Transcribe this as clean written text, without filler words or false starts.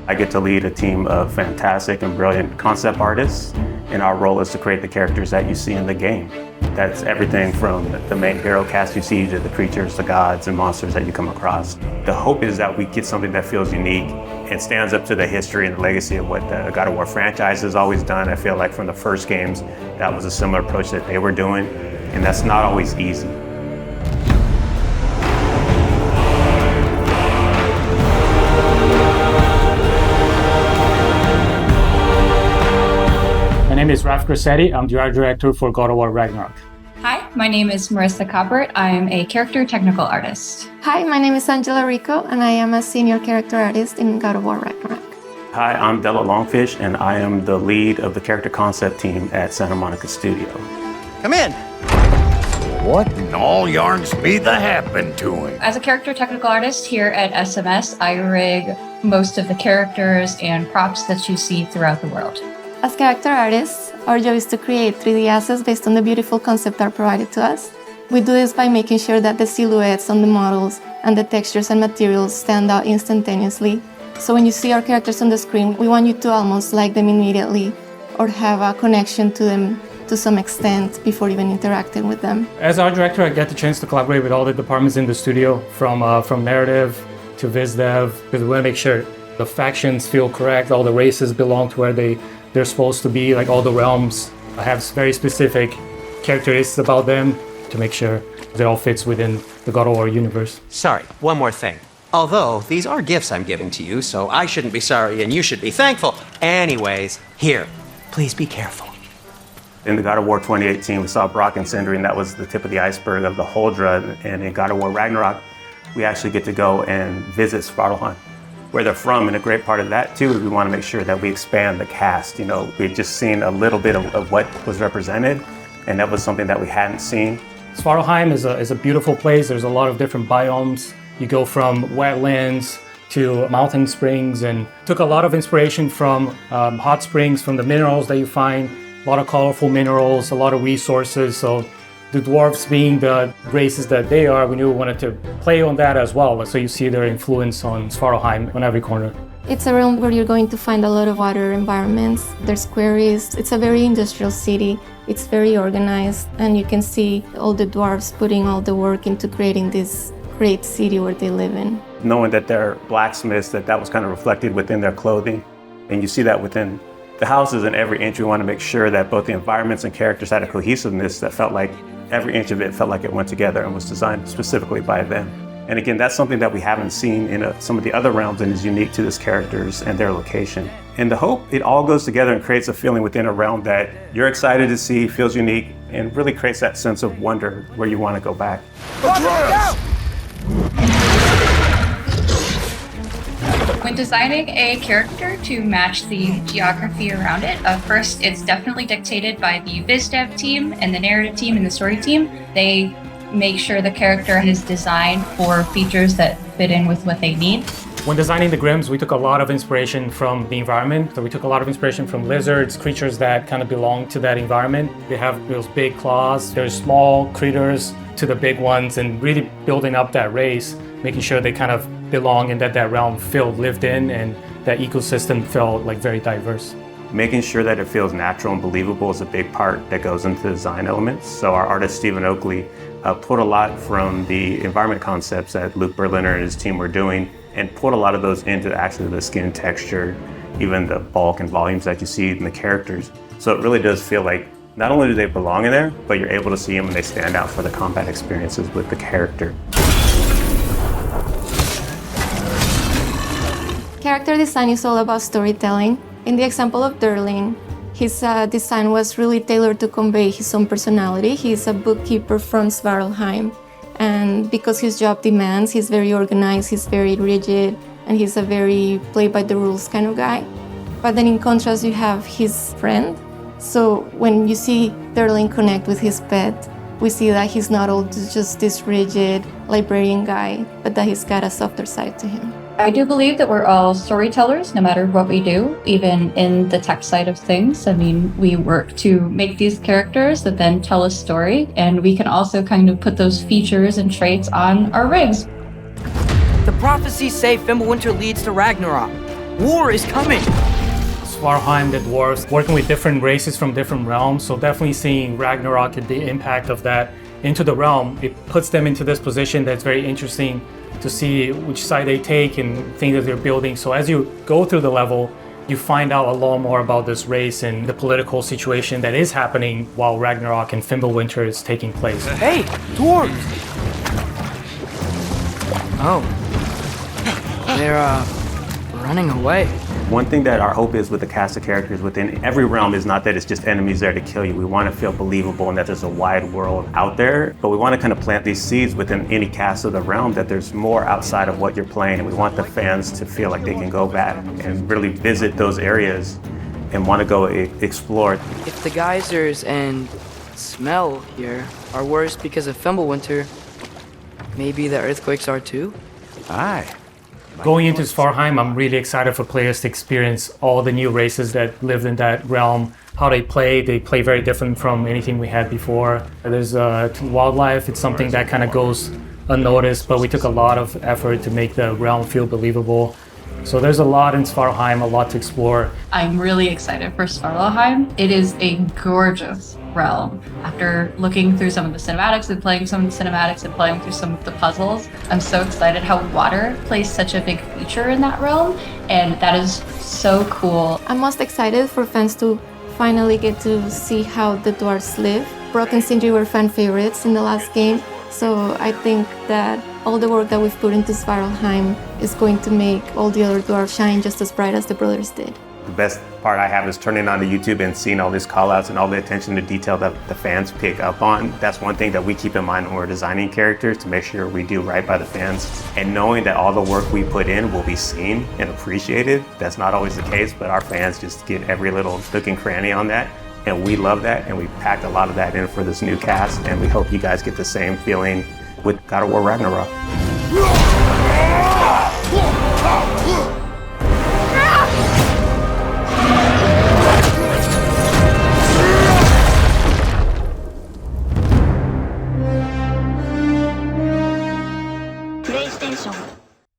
I get to lead a team of fantastic and brilliant concept artists, and our role is to create the characters that you see in the game. That's everything from the main hero cast you see to the creatures, the gods, and monsters that you come across. The hope is that we get something that feels unique and stands up to the history and the legacy of what the God of War franchise has always done. I feel like from the first games, that was a similar approach that they were doing, and that's not always easy. My name is Raf Grassetti. I'm the art director for God of War Ragnarök. Hi, my name is Marissa Coppert. I'm a character technical artist. Hi, my name is Angela Rico, and I am a senior character artist in God of War Ragnarök. Hi, I'm Della Longfish, and I am the lead of the character concept team at Santa Monica Studio. Come in. What in all yarns me that happened to him? As a character technical artist here at SMS, I rig most of the characters and props that you see throughout the world. As character artists, our job is to create 3D assets based on the beautiful concept art provided to us. We do this by making sure that the silhouettes on the models and the textures and materials stand out instantaneously. So when you see our characters on the screen, we want you to almost like them immediately or have a connection to them to some extent before even interacting with them. As art director, I get the chance to collaborate with all the departments in the studio, from narrative to viz dev, because we want to make sure the factions feel correct, all the races belong to where they're supposed to be, like all the realms have very specific characteristics about them to make sure they all fits within the God of War universe. Sorry, one more thing. Although these are gifts I'm giving to you, so I shouldn't be sorry and you should be thankful. Anyways, here, please be careful. In the God of War 2018, we saw Brock and Sindri, and that was the tip of the iceberg of the Huldra. And in God of War Ragnarök, we actually get to go and visit Svartalfheim, where they're from. And a great part of that too is we want to make sure that we expand the cast. You know, we've just seen a little bit of what was represented, and that was something that we hadn't seen. Svartalfheim is a beautiful place. There's a lot of different biomes. You go from wetlands to mountain springs, and took a lot of inspiration from hot springs, from the minerals that you find, a lot of colorful minerals, a lot of resources. So the dwarves being the races that they are, we knew we wanted to play on that as well. So you see their influence on Svartalfheim on every corner. It's a realm where you're going to find a lot of water environments. There's quarries. It's a very industrial city. It's very organized, and you can see all the dwarves putting all the work into creating this great city where they live in. Knowing that they're blacksmiths, that was kind of reflected within their clothing. And you see that within the houses and every inch. We want to make sure that both the environments and characters had a cohesiveness that felt like every inch of it felt like it went together and was designed specifically by them. And again, that's something that we haven't seen in some of the other realms and is unique to these characters and their location. And the hope, it all goes together and creates a feeling within a realm that you're excited to see, feels unique, and really creates that sense of wonder where you want to go back. When designing a character to match the geography around it, first it's definitely dictated by the viz dev team and the narrative team and the story team. They make sure the character is designed for features that fit in with what they need. When designing the Grims, we took a lot of inspiration from the environment. So we took a lot of inspiration from lizards, creatures that kind of belong to that environment. They have those big claws. There's small critters to the big ones, and really building up that race, making sure they kind of belong and that realm felt lived in and that ecosystem felt like very diverse. Making sure that it feels natural and believable is a big part that goes into the design elements. So our artist, Stephen Oakley, pulled a lot from the environment concepts that Luke Berliner and his team were doing and put a lot of those into actually the skin texture, even the bulk and volumes that you see in the characters. So it really does feel like not only do they belong in there, but you're able to see them and they stand out for the combat experiences with the character. Character design is all about storytelling. In the example of Durling, his design was really tailored to convey his own personality. He's a bookkeeper from Svartalfheim, and because his job demands, he's very organized, he's very rigid, and he's a very play-by-the-rules kind of guy. But then in contrast, you have his friend. So when you see Durling connect with his pet, we see that he's not all just this rigid librarian guy, but that he's got a softer side to him. I do believe that we're all storytellers, no matter what we do, even in the tech side of things. I mean, we work to make these characters that then tell a story, and we can also kind of put those features and traits on our rigs. The prophecies say Fimbulwinter leads to Ragnarok. War is coming. Svartalfheim, the dwarves, working with different races from different realms, so definitely seeing Ragnarok and the impact of that into the realm, it puts them into this position that's very interesting to see which side they take and things that they're building. So as you go through the level, you find out a lot more about this race and the political situation that is happening while Ragnarok and Fimbulwinter is taking place. Hey, dwarves! Oh. They're, running away. One thing that our hope is with the cast of characters within every realm is not that it's just enemies there to kill you. We want to feel believable and that there's a wide world out there, but we want to kind of plant these seeds within any cast of the realm that there's more outside of what you're playing. And we want the fans to feel like they can go back and really visit those areas and want to go explore. If the geysers and smell here are worse because of Fimbulwinter, maybe the earthquakes are too? Aye. Going into Svartalfheim, I'm really excited for players to experience all the new races that lived in that realm, how they play very different from anything we had before. There's wildlife, it's something that kind of goes unnoticed, but we took a lot of effort to make the realm feel believable. So there's a lot in Svartalfheim, a lot to explore. I'm really excited for Svartalfheim. It is a gorgeous realm. After looking through some of the cinematics and playing some of the cinematics and playing through some of the puzzles, I'm so excited how water plays such a big feature in that realm, and that is so cool. I'm most excited for fans to finally get to see how the dwarves live. Brock and Sindri were fan favorites in the last game, so I think that all the work that we've put into Svartalfheim is going to make all the other dwarves shine just as bright as the brothers did. The best part I have is turning on to YouTube and seeing all these call-outs and all the attention to detail that the fans pick up on. That's one thing that we keep in mind when we're designing characters, to make sure we do right by the fans. And knowing that all the work we put in will be seen and appreciated, that's not always the case, but our fans just get every little nook and cranny on that. And we love that, and we packed a lot of that in for this new cast, and we hope you guys get the same feeling with God of War Ragnarök.